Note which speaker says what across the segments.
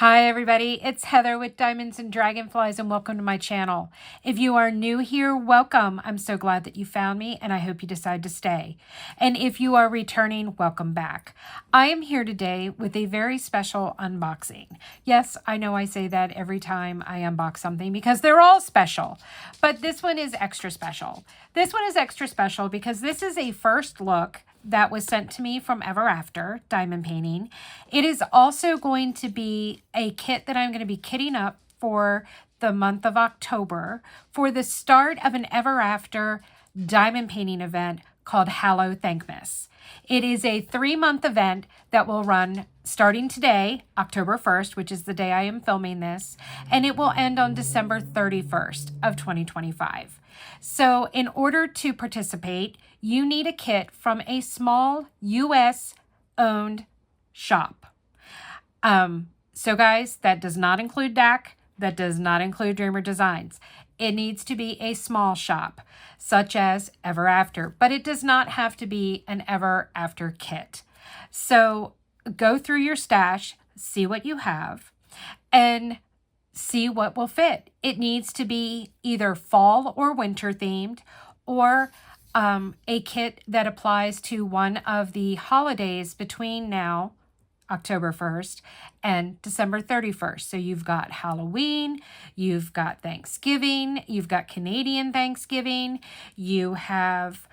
Speaker 1: Hi everybody, it's Heather with Diamonds and Dragonflies and welcome to my channel. If you are new here, welcome. I'm so glad that you found me and I hope you decide to stay. And if you are returning, welcome back. I am here today with a very special unboxing. Yes, I know I say that every time I unbox something because they're all special, but this one is extra special. This one is extra special because this is a first look that was sent to me from Ever After Diamond Painting. It is also going to be a kit that I'm going to be kitting up for the month of October for the start of an Ever After diamond painting event called Hallowthankmas. It is a 3-month event that will run starting today, October 1st, which is the day I am filming this, and it will end on December 31st of 2025. So in order to participate, you need a kit from a small US-owned shop. So guys, that does not include DAC. That does not include Dreamer Designs. It needs to be a small shop, such as Ever After, but it does not have to be an Ever After kit. So go through your stash, see what you have, and see what will fit. It needs to be either fall or winter themed, or a kit that applies to one of the holidays between now, October 1st, and December 31st. So you've got Halloween, you've got Thanksgiving, you've got Canadian Thanksgiving, you have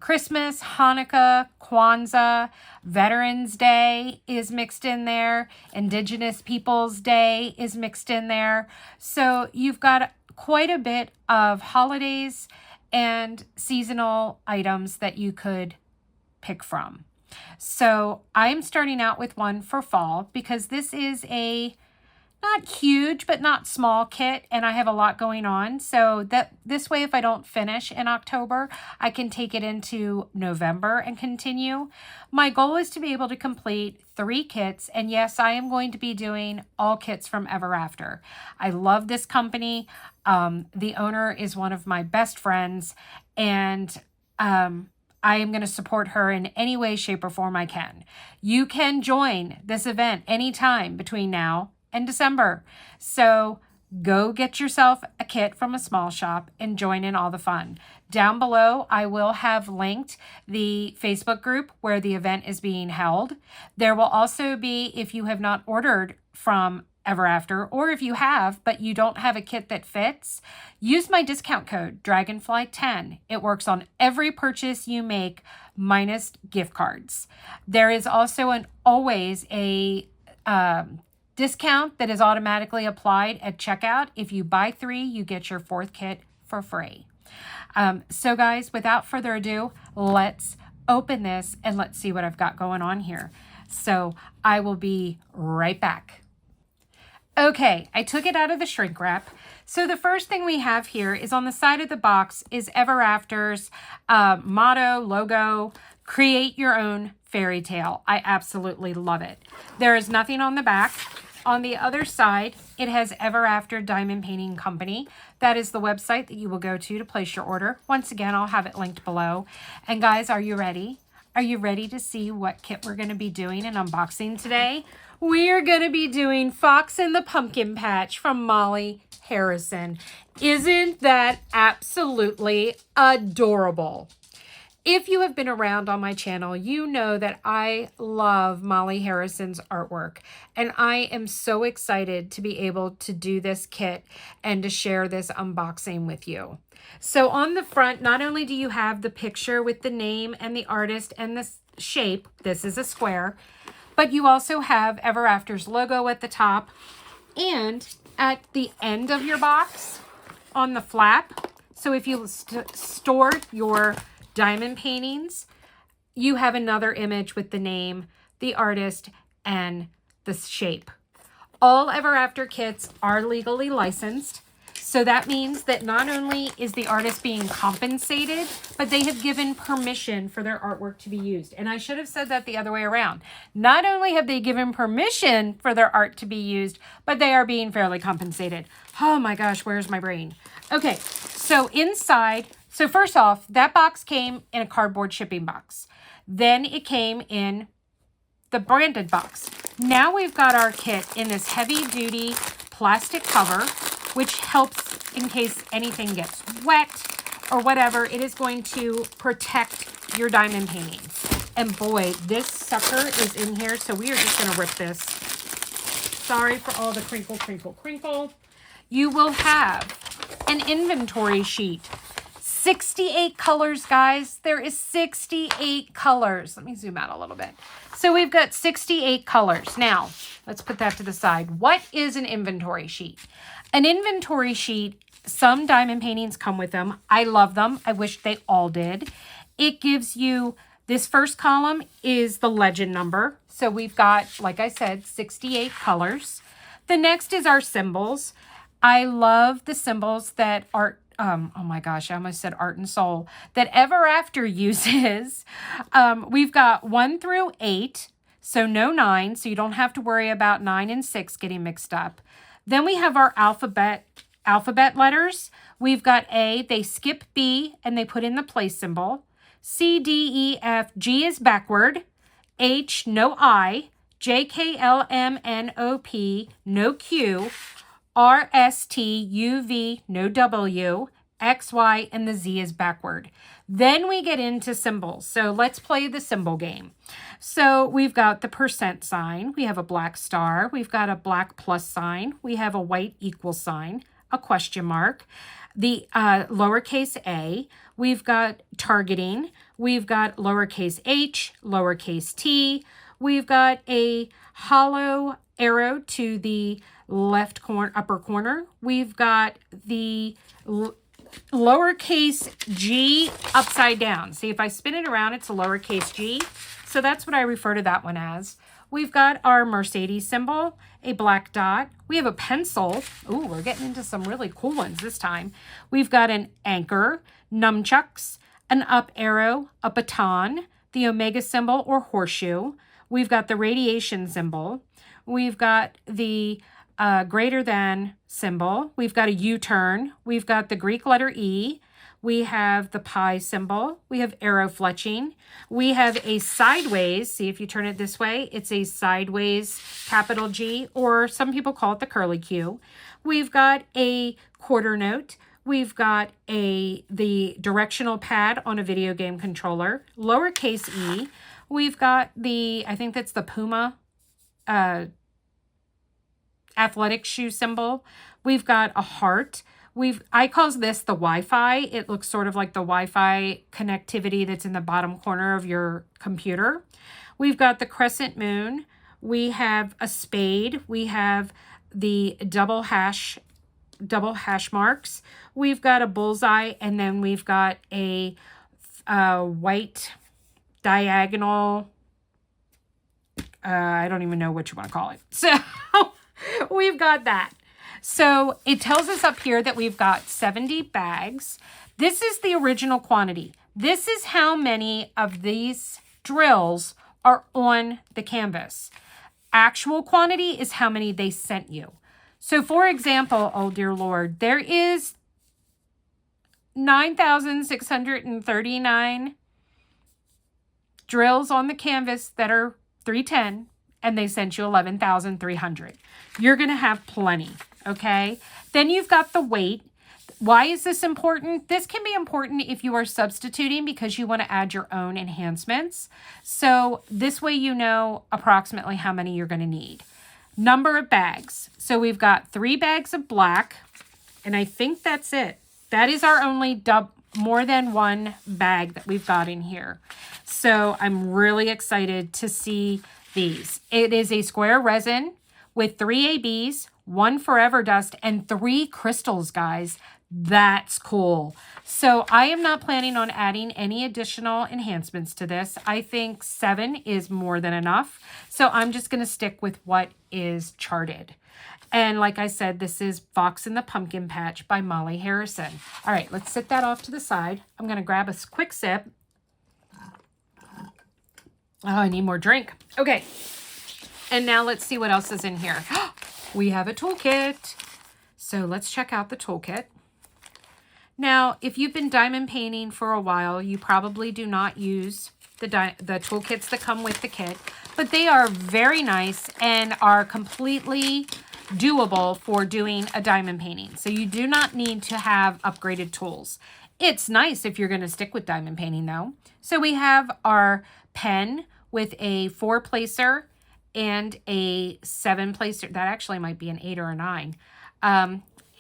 Speaker 1: Christmas, Hanukkah, Kwanzaa, Veterans Day is mixed in there, Indigenous Peoples Day is mixed in there. So you've got quite a bit of holidays and seasonal items that you could pick from. So I'm starting out with one for fall because this is a not huge, but not small kit, and I have a lot going on. So that this way, if I don't finish in October, I can take it into November and continue. My goal is to be able to complete 3 kits, and yes, I am going to be doing all kits from Ever After. I love this company. The owner is one of my best friends, and I am going to support her in any way, shape, or form I can. You can join this event anytime between now and December. So go get yourself a kit from a small shop and join in all the fun. Down below, I will have linked the Facebook group where the event is being held. There will also be, if you have not ordered from Ever After, or if you have, but you don't have a kit that fits, use my discount code, Dragonfly10. It works on every purchase you make, minus gift cards. There is also always a discount that is automatically applied at checkout. If you buy 3, you get your 4th kit for free. So guys, without further ado, let's open this and let's see what I've got going on here. So I will be right back. Okay, I took it out of the shrink wrap. So the first thing we have here is on the side of the box is Ever After's motto, logo, create your own fairy tale. I absolutely love it. There is nothing on the back. On the other side, it has Ever After Diamond Painting Company. That is the website that you will go to place your order. Once again, I'll have it linked below. And guys, are you ready? Are you ready to see what kit we're going to be doing and unboxing today? We are going to be doing Fox and the Pumpkin Patch from Molly Harrison. Isn't that absolutely adorable? If you have been around on my channel, you know that I love Molly Harrison's artwork, and I am so excited to be able to do this kit and to share this unboxing with you. So on the front, not only do you have the picture with the name and the artist and the shape, this is a square, but you also have Ever After's logo at the top, and at the end of your box on the flap, so if you store your diamond paintings, you have another image with the name, the artist, and the shape. All Ever After kits are legally licensed, so that means that not only is the artist being compensated, but they have given permission for their artwork to be used. And I should have said that the other way around. Not only have they given permission for their art to be used, but they are being fairly compensated. Oh my gosh, where's my brain? Okay, so inside, so first off, that box came in a cardboard shipping box. Then it came in the branded box. Now we've got our kit in this heavy duty plastic cover, which helps in case anything gets wet or whatever. It is going to protect your diamond paintings. And boy, this sucker is in here, so we are just going to rip this. Sorry for all the crinkle, crinkle, crinkle. You will have an inventory sheet. 68 colors, guys. There is 68 colors. Let me zoom out a little bit. So we've got 68 colors. Now, let's put that to the side. What is an inventory sheet? An inventory sheet, some diamond paintings come with them. I love them. I wish they all did. It gives you, this first column is the legend number. So we've got, like I said, 68 colors. The next is our symbols. I love the symbols that Art, oh my gosh, I almost said Art and Soul, that Ever After uses. We've got 1 through 8, so no 9, so you don't have to worry about 9 and 6 getting mixed up. Then we have our alphabet letters. We've got A, they skip B, and they put in the place symbol. C, D, E, F, G is backward. H, no I. J, K, L, M, N, O, P, no Q. R, S, T, U, V, no W, X, Y, and the Z is backward. Then we get into symbols. So let's play the symbol game. So we've got the percent sign. We have a black star. We've got a black plus sign. We have a white equal sign, a question mark, the lowercase a. We've got targeting. We've got lowercase h, lowercase t. We've got a hollow arrow to the left corner, upper corner. We've got the lowercase g upside down. See, if I spin it around, it's a lowercase g. So that's what I refer to that one as. We've got our Mercedes symbol, a black dot. We have a pencil. Ooh, we're getting into some really cool ones this time. We've got an anchor, nunchucks, an up arrow, a baton, the omega symbol or horseshoe. We've got the radiation symbol. We've got the greater than symbol. We've got a U-turn. We've got the Greek letter E. We have the pi symbol. We have arrow fletching. We have a sideways. See, if you turn it this way, it's a sideways capital G, or some people call it the curly Q. We've got a quarter note. We've got the directional pad on a video game controller, lowercase e. We've got the, I think that's the Puma athletic shoe symbol. We've got a heart. I call this the Wi-Fi. It looks sort of like the Wi-Fi connectivity that's in the bottom corner of your computer. We've got the crescent moon. We have a spade. We have the double hash marks. We've got a bullseye, and then we've got a white diagonal. I don't even know what you want to call it. So we've got that. So it tells us up here that we've got 70 bags. This is the original quantity. This is how many of these drills are on the canvas. Actual quantity is how many they sent you. So for example, oh dear Lord, there is 9,639 drills on the canvas that are 310, and they sent you 11,300. You're going to have plenty, okay? Then you've got the weight. Why is this important? This can be important if you are substituting because you want to add your own enhancements. So this way you know approximately how many you're going to need. Number of bags. So we've got 3 bags of black, and I think that's it. That is our only more than one bag that we've got in here. So I'm really excited to see these. It is a square resin with 3 ABs, 1 forever dust, and 3 crystals, guys. That's cool. So I am not planning on adding any additional enhancements to this. I think 7 is more than enough. So I'm just going to stick with what is charted. And like I said, this is Fox and the Pumpkin Patch by Molly Harrison. All right, let's set that off to the side. I'm going to grab a quick sip. Oh, I need more drink. Okay. And now let's see what else is in here. We have a toolkit. So let's check out the toolkit. Now, if you've been diamond painting for a while, you probably do not use the toolkits that come with the kit. but they are very nice and are completely doable for doing a diamond painting. So you do not need to have upgraded tools. It's nice if you're going to stick with diamond painting though. So we have our pen with a 4-placer and a 7-placer. That actually might be an 8 or a 9.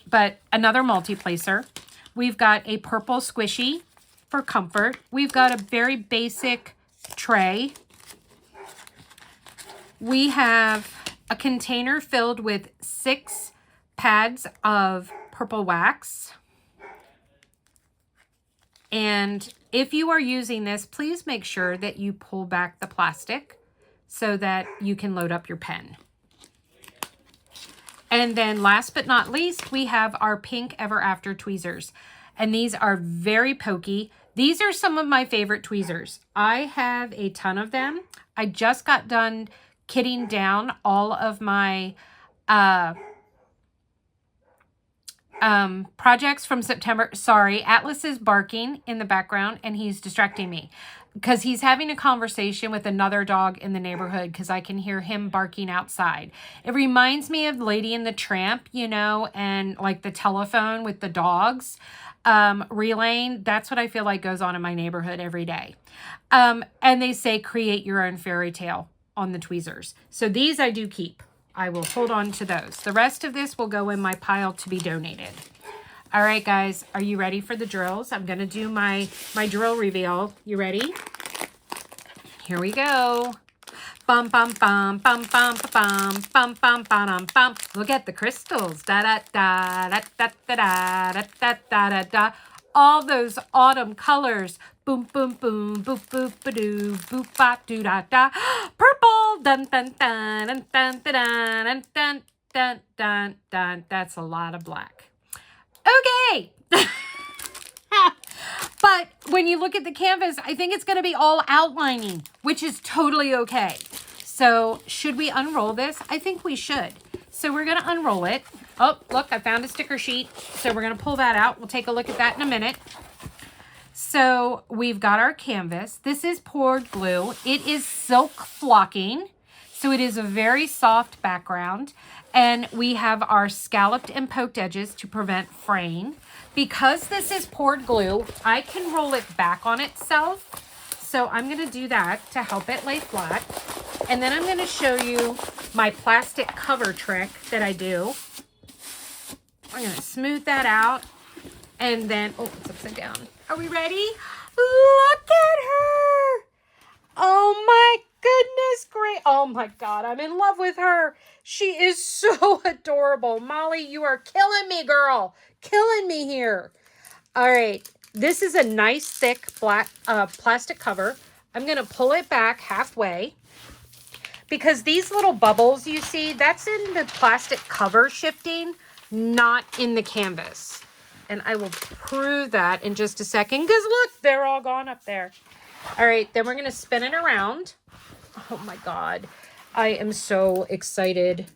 Speaker 1: But another multi-placer. We've got a purple squishy for comfort. We've got a very basic tray. We have a container filled with 6 pads of purple wax. And if you are using this, please make sure that you pull back the plastic so that you can load up your pen. And then last but not least, we have our pink Ever After tweezers. And these are very pokey. These are some of my favorite tweezers. I have a ton of them. I just got done kitting down all of my projects from September. Sorry, Atlas is barking in the background and he's distracting me because he's having a conversation with another dog in the neighborhood because I can hear him barking outside. It reminds me of Lady and the Tramp, you know, and like the telephone with the dogs relaying. That's what I feel like goes on in my neighborhood every day. And they say create your own fairy tale on the tweezers. So these I do keep. I will hold on to those. The rest of this will go in my pile to be donated. All right, guys, are you ready for the drills? I'm going to do my drill reveal. You ready? Here we go. Bum, bum, bum, bum, bum, bum, bum, bum, bum, bum. Look at the crystals. Da, da, da, da, da, da, da, da, da, da, da, da. All those autumn colors. Boom, boom, boom, boop, boop, ba-doo, boop, bop, doo, da, da. Purple. Dun, dun, dun, dun, dun, dun, dun, dun, dun, dun. That's a lot of black. Okay. But when you look at the canvas, I think it's going to be all outlining, which is totally okay. So should we unroll this? I think we should. So we're going to unroll it. Oh, look, I found a sticker sheet. So we're going to pull that out. We'll take a look at that in a minute. So we've got our canvas. This is poured glue. It is silk flocking. So it is a very soft background. And we have our scalloped and poked edges to prevent fraying. Because this is poured glue, I can roll it back on itself. So I'm going to do that to help it lay flat. And then I'm going to show you my plastic cover trick that I do. I'm going to smooth that out. And then, oh, it's upside down. Are we ready? Look at her. Oh my goodness, great. Oh my God, I'm in love with her. She is so adorable. Molly, you are killing me, girl. Killing me here. All right, this is a nice thick black plastic cover. I'm going to pull it back halfway because these little bubbles you see, that's in the plastic cover shifting, not in the canvas. And I will prove that in just a second because look, they're all gone up there. All right, then we're going to spin it around. Oh my God, I am so excited.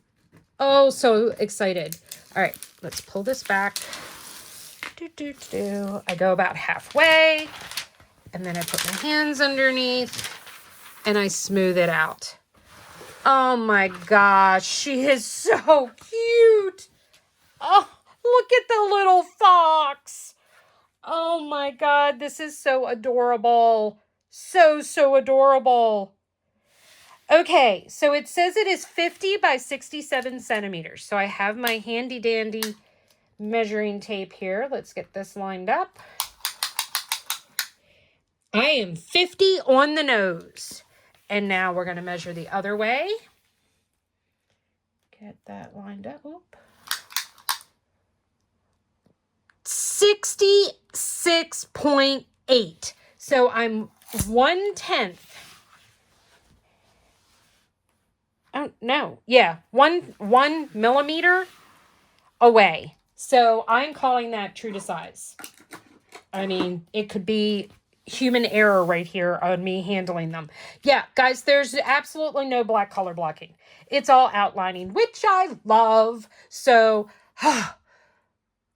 Speaker 1: Oh, so excited. All right, let's pull this back. I go about halfway and then I put my hands underneath and I smooth it out. Oh my gosh, she is so cute. Oh, look at the little fox. Oh my God, this is so adorable. So adorable. Okay, so it says it is 50 by 67 centimeters. So I have my handy dandy measuring tape here. Let's get this lined up. I am 50 on the nose. And now we're going to measure the other way. Get that lined up. Oop. 66.8. So I'm 1/10. Oh, no. Yeah. One millimeter away. So I'm calling that true to size. I mean, it could be human error right here on me handling them. Yeah, guys, there's absolutely no black color blocking. It's all outlining, which I love. So,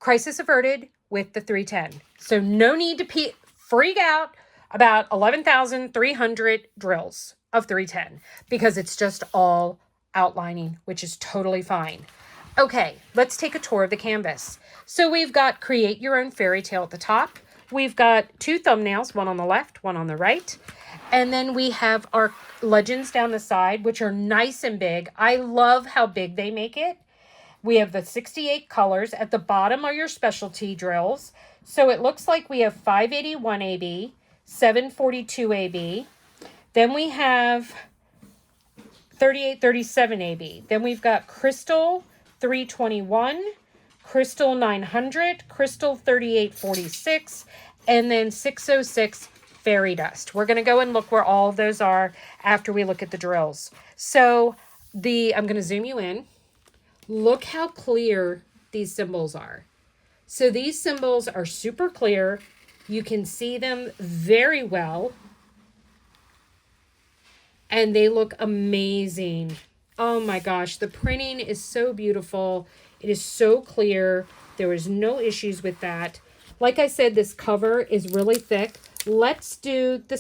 Speaker 1: crisis averted with the 310. So no need to freak out about 11,300 drills. of 310 because it's just all outlining, which is totally fine. Okay, let's take a tour of the canvas. So we've got Create Your Own Fairy Tale at the top. We've got 2 thumbnails, one on the left, one on the right. And then we have our legends down the side, which are nice and big. I love how big they make it. We have the 68 colors. At the bottom are your specialty drills. So it looks like we have 581 AB, 742 AB. Then we have 3837 AB. Then we've got Crystal 321, Crystal 900, Crystal 3846, and then 606 Fairy Dust. We're going to go and look where all of those are after we look at the drills. So I'm going to zoom you in. Look how clear these symbols are. So these symbols are super clear. You can see them very well. And they look amazing. Oh my gosh, the printing is so beautiful. It is so clear. There was no issues with that. Like I said, this cover is really thick. Let's do the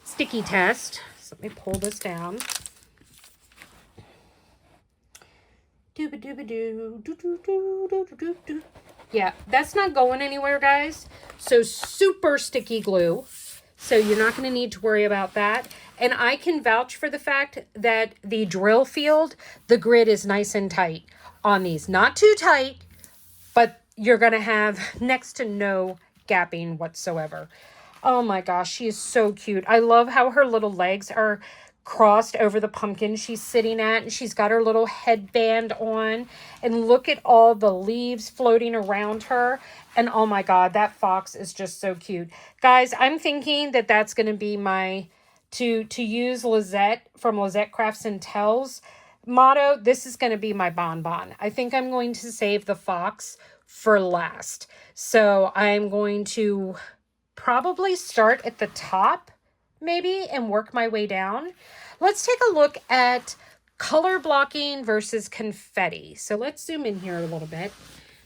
Speaker 1: sticky test. So let me pull this down. Yeah, that's not going anywhere, guys. So super sticky glue. So you're not going to need to worry about that. And I can vouch for the fact that the drill field, the grid is nice and tight on these. Not too tight, but you're going to have next to no gapping whatsoever. Oh my gosh, she is so cute. I love how her little legs are crossed over the pumpkin she's sitting at, and she's got her little headband on, and look at all the leaves floating around her. And oh my god, that fox is just so cute. Guys, I'm thinking that that's going to be my to use Lizette from Lizette Crafts and Tells motto. This is going to be my bonbon. I think I'm going to save the fox for last. So I'm going to probably start at the top maybe and work my way down. Let's take a look at color blocking versus confetti. So let's zoom in here a little bit.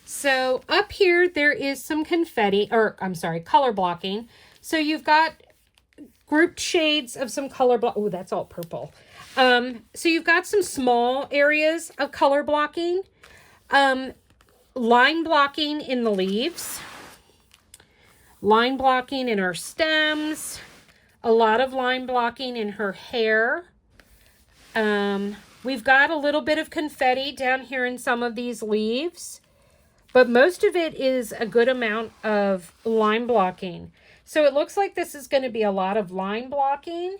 Speaker 1: So up here, there is some confetti, or I'm sorry, color blocking. So you've got grouped shades of some color block. Oh, that's all purple. So you've got some small areas of color blocking. Line blocking in the leaves. Line blocking in her stems. A lot of line blocking in her hair. We've got a little bit of confetti down here in some of these leaves, but most of it is a good amount of line blocking. So it looks like this is going to be a lot of line blocking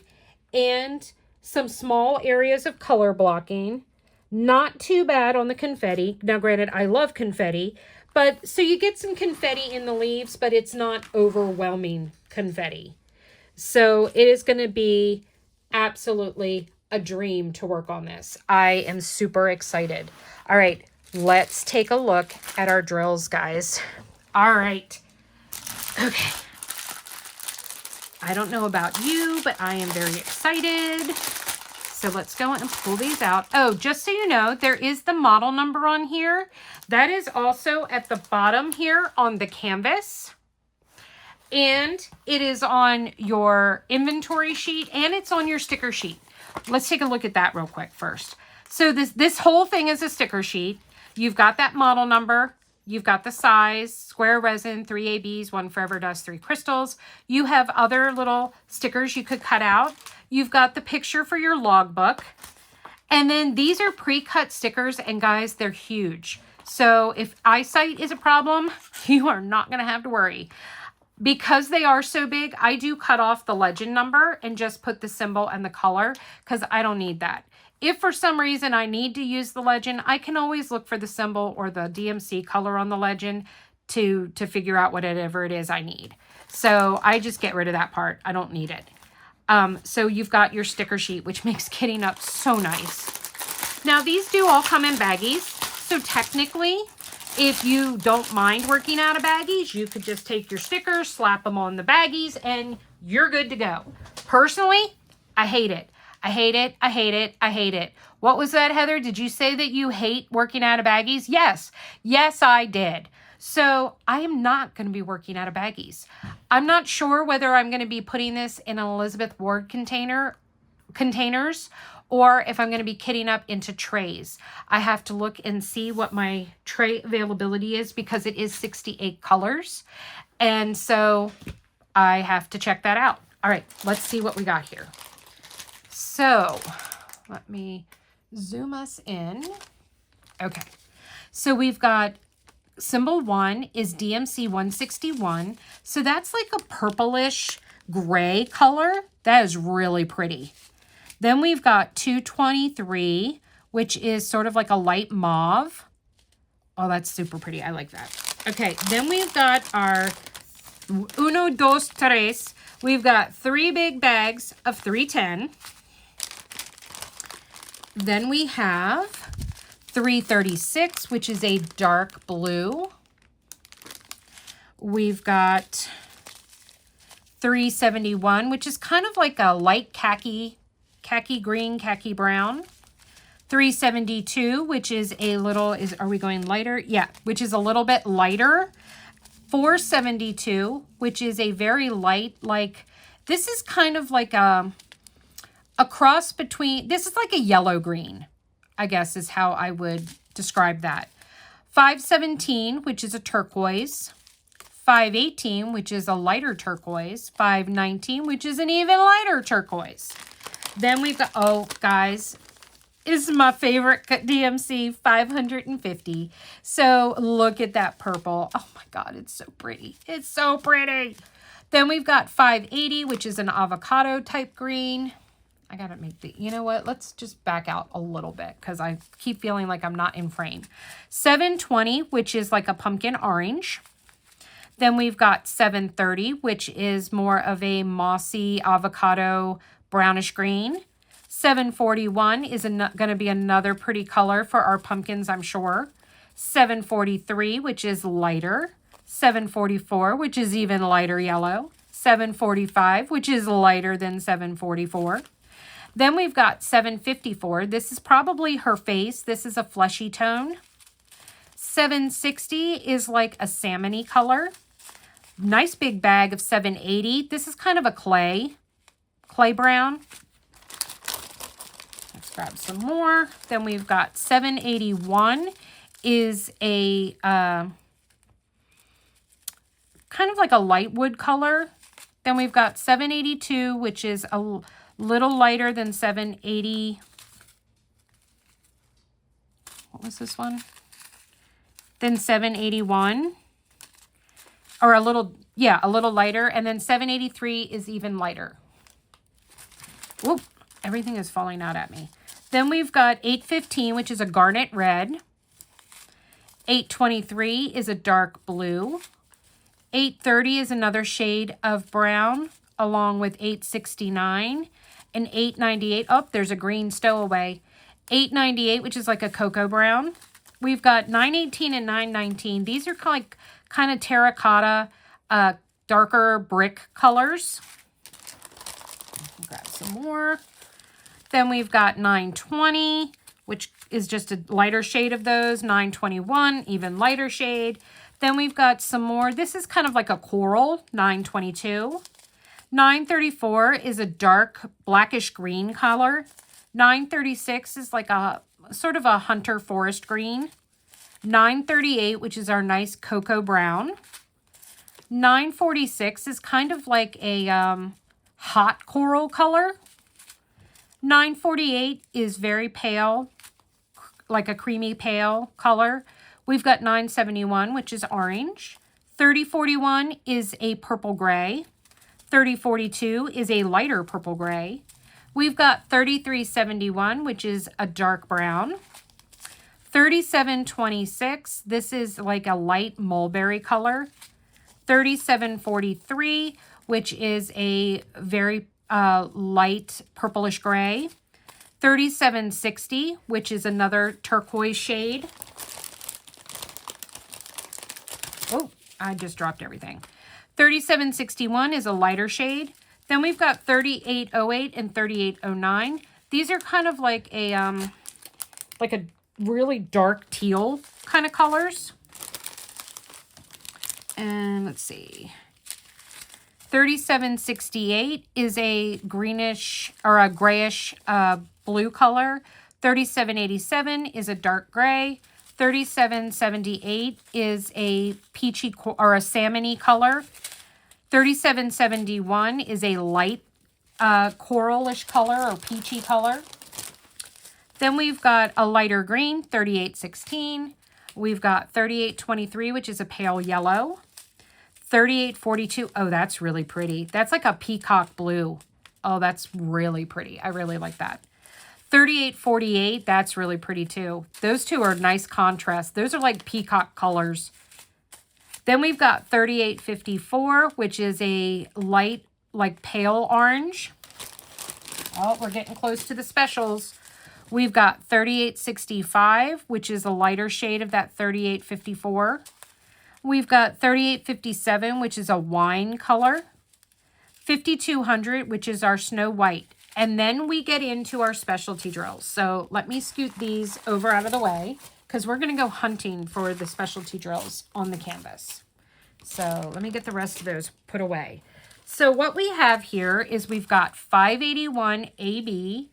Speaker 1: and some small areas of color blocking. Not too bad on the confetti. Now, granted, I love confetti, but so you get some confetti in the leaves, but it's not overwhelming confetti. So it is going to be absolutely a dream to work on this. I am super excited. All right, let's take a look at our drills, guys. All right. Okay. I don't know about you, but I am very excited. So let's go and pull these out. Oh, just so you know, there is the model number on here. That is also at the bottom here on the canvas. And it is on your inventory sheet and it's on your sticker sheet. Let's take a look at that real quick first. So this whole thing is a sticker sheet. You've got that model number. You've got the size, square resin, 3 ABs, 1 Forever Dust, 3 crystals. You have other little stickers you could cut out. You've got the picture for your logbook. And then these are pre-cut stickers, and guys, they're huge. So if eyesight is a problem, you are not going to have to worry. Because they are so big, I do cut off the legend number and just put the symbol and the color because I don't need that. If for some reason I need to use the legend, I can always look for the symbol or the DMC color on the legend to figure out whatever it is I need. So I just get rid of that part. I don't need it. So you've got your sticker sheet, which makes kitting up so nice. Now these do all come in baggies. So technically, if you don't mind working out of baggies, you could just take your stickers, slap them on the baggies, and you're good to go. Personally, I hate it. I hate it. I hate it. I hate it. What was that, Heather? Did you say that you hate working out of baggies? Yes. Yes, I did. So I am not going to be working out of baggies. I'm not sure whether I'm going to be putting this in an Elizabeth Ward container containers, or if I'm going to be kitting up into trays. I have to look and see what my tray availability is because it is 68 colors. And so I have to check that out. All right, let's see what we got here. So let me zoom us in. Okay, so we've got symbol 1 is DMC 161. So that's like a purplish gray color. That is really pretty. Then we've got 223, which is sort of like a light mauve. Oh, that's super pretty. I like that. Okay, then we've got our uno, dos, tres. We've got 3 big bags of 310. Then we have 336, which is a dark blue. We've got 371, which is kind of like a light khaki green, khaki brown. 372, which is a little, are we going lighter? Yeah, which is a little bit lighter. 472, which is a very light, like, this is kind of like a cross between, this is like a yellow green, I guess is how I would describe that. 517, which is a turquoise. 518, which is a lighter turquoise. 519, which is an even lighter turquoise. Then we've got, oh, guys, this is my favorite DMC, 550. So look at that purple. Oh my God, it's so pretty. It's so pretty. Then we've got 580, which is an avocado type green. I gotta make the, you know what? Let's just back out a little bit because I keep feeling like I'm not in frame. 720, which is like a pumpkin orange. Then we've got 730, which is more of a mossy avocado brownish green. 741 is going to be another pretty color for our pumpkins, I'm sure. 743, which is lighter. 744, which is even lighter yellow. 745, which is lighter than 744. Then we've got 754. This is probably her face. This is a fleshy tone. 760 is like a salmony color. Nice big bag of 780. This is kind of a clay brown. Let's grab some more. Then we've got 781 is a kind of like a light wood color. Then we've got 782, which is a little lighter than 780. What was this one? Then 781. Or a little lighter. And then 783 is even lighter. Whoop, everything is falling out at me. Then we've got 815, which is a garnet red. 823 is a dark blue. 830 is another shade of brown, along with 869. And 898, oh, there's a green stowaway. 898, which is like a cocoa brown. We've got 918 and 919. These are kind of terracotta, darker brick colors. Grab some more. Then we've got 920, which is just a lighter shade of those. 921, even lighter shade. Then we've got some more. This is kind of like a coral, 922. 934 is a dark blackish green color. 936 is like a sort of a hunter forest green. 938, which is our nice cocoa brown. 946 is kind of like a hot coral color. 948 is very pale, like a creamy pale color. We've got 971, which is orange. 3041 is a purple gray. 3042 is a lighter purple gray. We've got 3371, which is a dark brown. 3726, this is like a light mulberry color. 3743, which is a very light purplish gray. 3760, which is another turquoise shade. Oh, I just dropped everything. 3761 is a lighter shade. Then we've got 3808 and 3809. These are kind of like a really dark teal kind of colors. And let's see. 3768 is a greenish or a grayish blue color. 3787 is a dark gray. 3778 is a peachy or a salmony color. 3771 is a light coralish color or peachy color. Then we've got a lighter green, 3816. We've got 3823, which is a pale yellow. 3842, oh, that's really pretty. That's like a peacock blue. Oh, that's really pretty. I really like that. 3848, that's really pretty too. Those two are nice contrast. Those are like peacock colors. Then we've got 3854, which is a light, like pale orange. Oh, we're getting close to the specials. We've got 3865, which is a lighter shade of that 3854. We've got 3857, which is a wine color. 5200, which is our snow white. And then we get into our specialty drills. So let me scoot these over out of the way because we're going to go hunting for the specialty drills on the canvas. So let me get the rest of those put away. So what we have here is we've got 581 AB.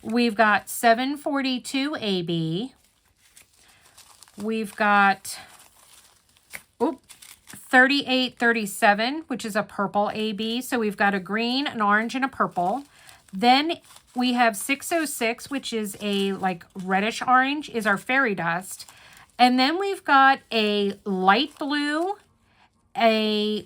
Speaker 1: We've got 742 AB. We've got 3837, which is a purple AB. So we've got a green, an orange, and a purple. Then we have 606, which is a like reddish orange, is our fairy dust. And then we've got a light blue, a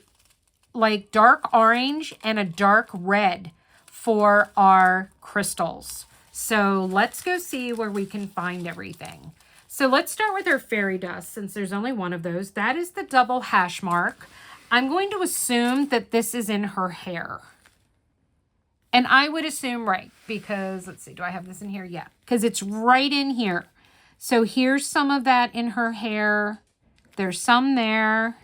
Speaker 1: like dark orange, and a dark red for our crystals. So let's go see where we can find everything. So let's start with our fairy dust, since there's only one of those. That is the double hash mark. I'm going to assume that this is in her hair. And I would assume right, because let's see, do I have this in here? Yeah, because it's right in here. So here's some of that in her hair. There's some there.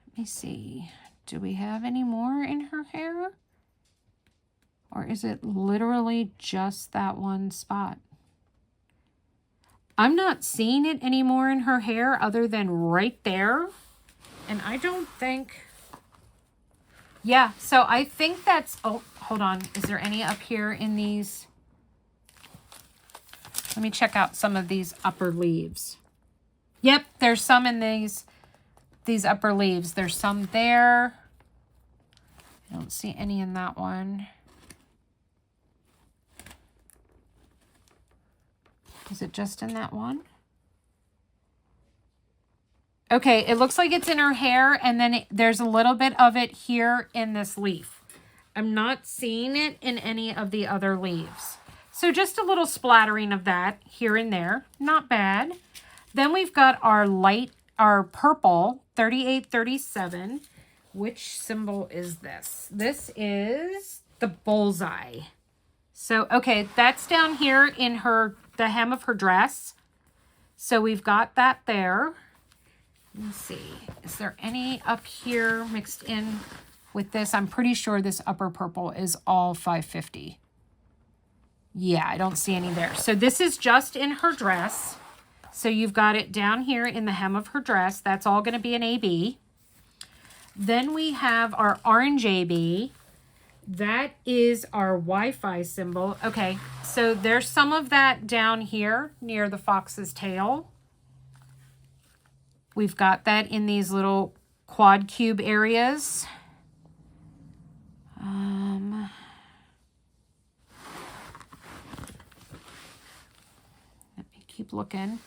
Speaker 1: Let me see. Do we have any more in her hair? Or is it literally just that one spot? I'm not seeing it anymore in her hair other than right there. And I don't think... Yeah, so I think that's... Oh, hold on. Is there any up here in these? Let me check out some of these upper leaves. Yep, there's some in these upper leaves. There's some there. I don't see any in that one. Is it just in that one? Okay, it looks like it's in her hair, and then there's a little bit of it here in this leaf. I'm not seeing it in any of the other leaves. So just a little splattering of that here and there. Not bad. Then we've got our purple 3837. Which symbol is this? This is the bullseye. So, okay, that's down here in the hem of her dress. So we've got that there. Let me see. Is there any up here mixed in with this? I'm pretty sure this upper purple is all 550. Yeah, I don't see any there. So this is just in her dress. So you've got it down here in the hem of her dress. That's all going to be an AB. Then we have our orange AB. That is our Wi-Fi symbol. Okay, so there's some of that down here near the fox's tail. We've got that in these little quad cube areas. Let me keep looking.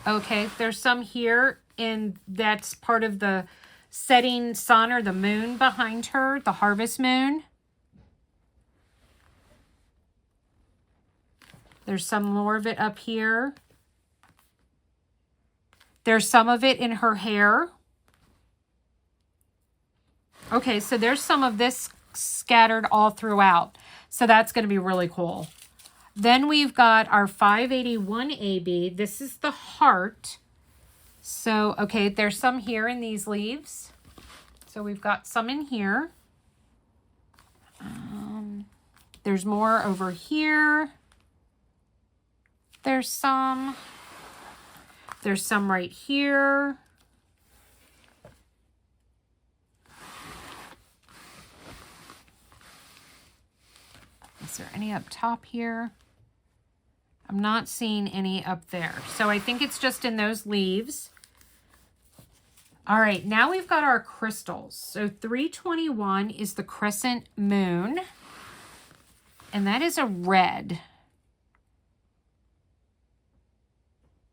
Speaker 1: Okay, there's some here, and that's part of the setting sun or the moon behind her, the harvest moon. There's some more of it up here. There's some of it in her hair. Okay, so there's some of this scattered all throughout. So that's going to be really cool. Then we've got our 581 AB. This is the heart. So, okay, there's some here in these leaves. So we've got some in here. There's more over here. There's some. There's some right here. Is there any up top here? I'm not seeing any up there. So I think it's just in those leaves. All right, now we've got our crystals. So 321 is the crescent moon. And that is a red.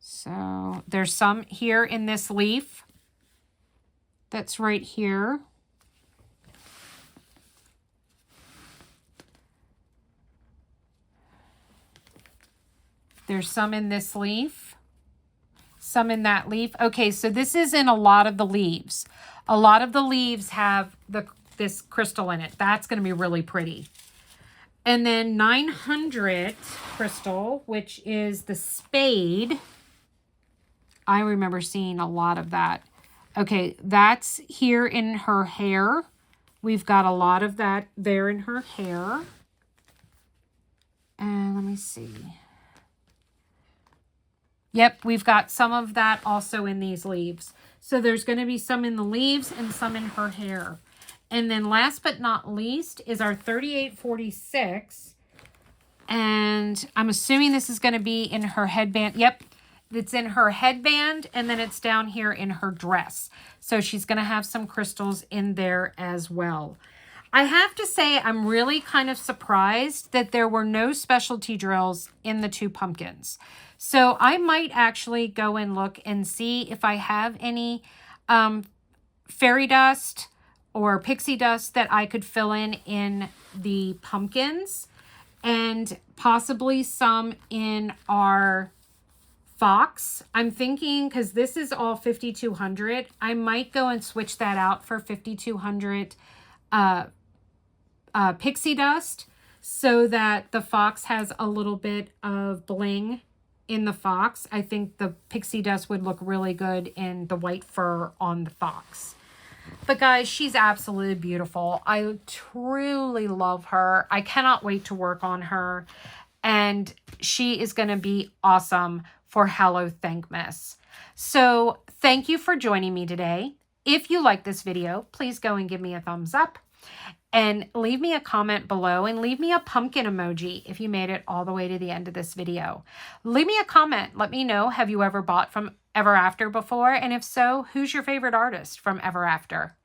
Speaker 1: So there's some here in this leaf. That's right here. There's some in this leaf, some in that leaf. Okay, so this is in a lot of the leaves. A lot of the leaves have this crystal in it. That's going to be really pretty. And then 900 crystal, which is the spade. I remember seeing a lot of that. Okay, that's here in her hair. We've got a lot of that there in her hair. And let me see. Yep, we've got some of that also in these leaves. So there's going to be some in the leaves and some in her hair. And then last but not least is our 3846. And I'm assuming this is going to be in her headband. Yep, it's in her headband and then it's down here in her dress. So she's going to have some crystals in there as well. I have to say I'm really kind of surprised that there were no specialty drills in the two pumpkins. So I might actually go and look and see if I have any fairy dust or pixie dust that I could fill in the pumpkins, and possibly some in our fox. I'm thinking, because this is all 5200, I might go and switch that out for 5200 pixie dust so that the fox has a little bit of bling in the fox. I think the pixie dust would look really good in the white fur on the fox. But guys, she's absolutely beautiful. I truly love her. I cannot wait to work on her. And she is going to be awesome for Hallowthankmas. So thank you for joining me today. If you like this video, please go and give me a thumbs up. And leave me a comment below and leave me a pumpkin emoji if you made it all the way to the end of this video. Leave me a comment. Let me know, have you ever bought from Ever After before? And if so, who's your favorite artist from Ever After?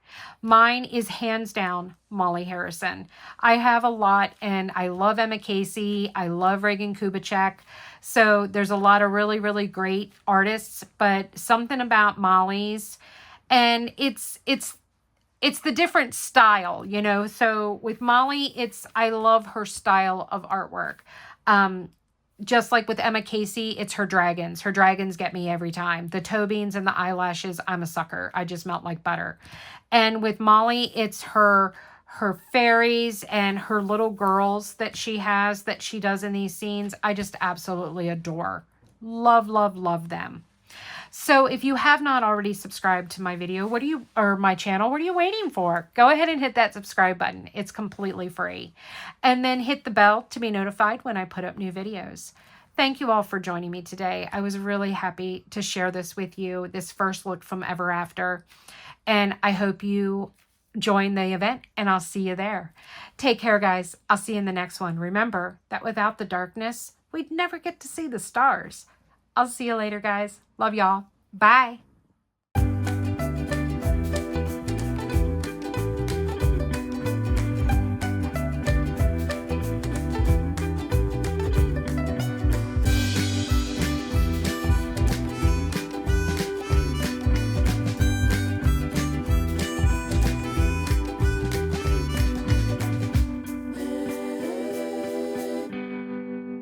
Speaker 1: Mine is hands down Molly Harrison. I have a lot and I love Emma Casey. I love Reagan Kubitschek. So there's a lot of really, really great artists, but something about Molly's, and it's the different style, you know. So with Molly, I love her style of artwork. Just like with Emma Casey, it's her dragons. Her dragons get me every time. The toe beans and the eyelashes, I'm a sucker. I just melt like butter. And with Molly, it's her fairies and her little girls that she has, that she does in these scenes. I just absolutely adore. Love, love, love them. So if you have not already subscribed to my video, or my channel, what are you waiting for? Go ahead and hit that subscribe button. It's completely free. And then hit the bell to be notified when I put up new videos. Thank you all for joining me today. I was really happy to share this with you, this first look from Ever After. And I hope you join the event, and I'll see you there. Take care, guys. I'll see you in the next one. Remember that without the darkness, we'd never get to see the stars. I'll see you later, guys. Love y'all. Bye.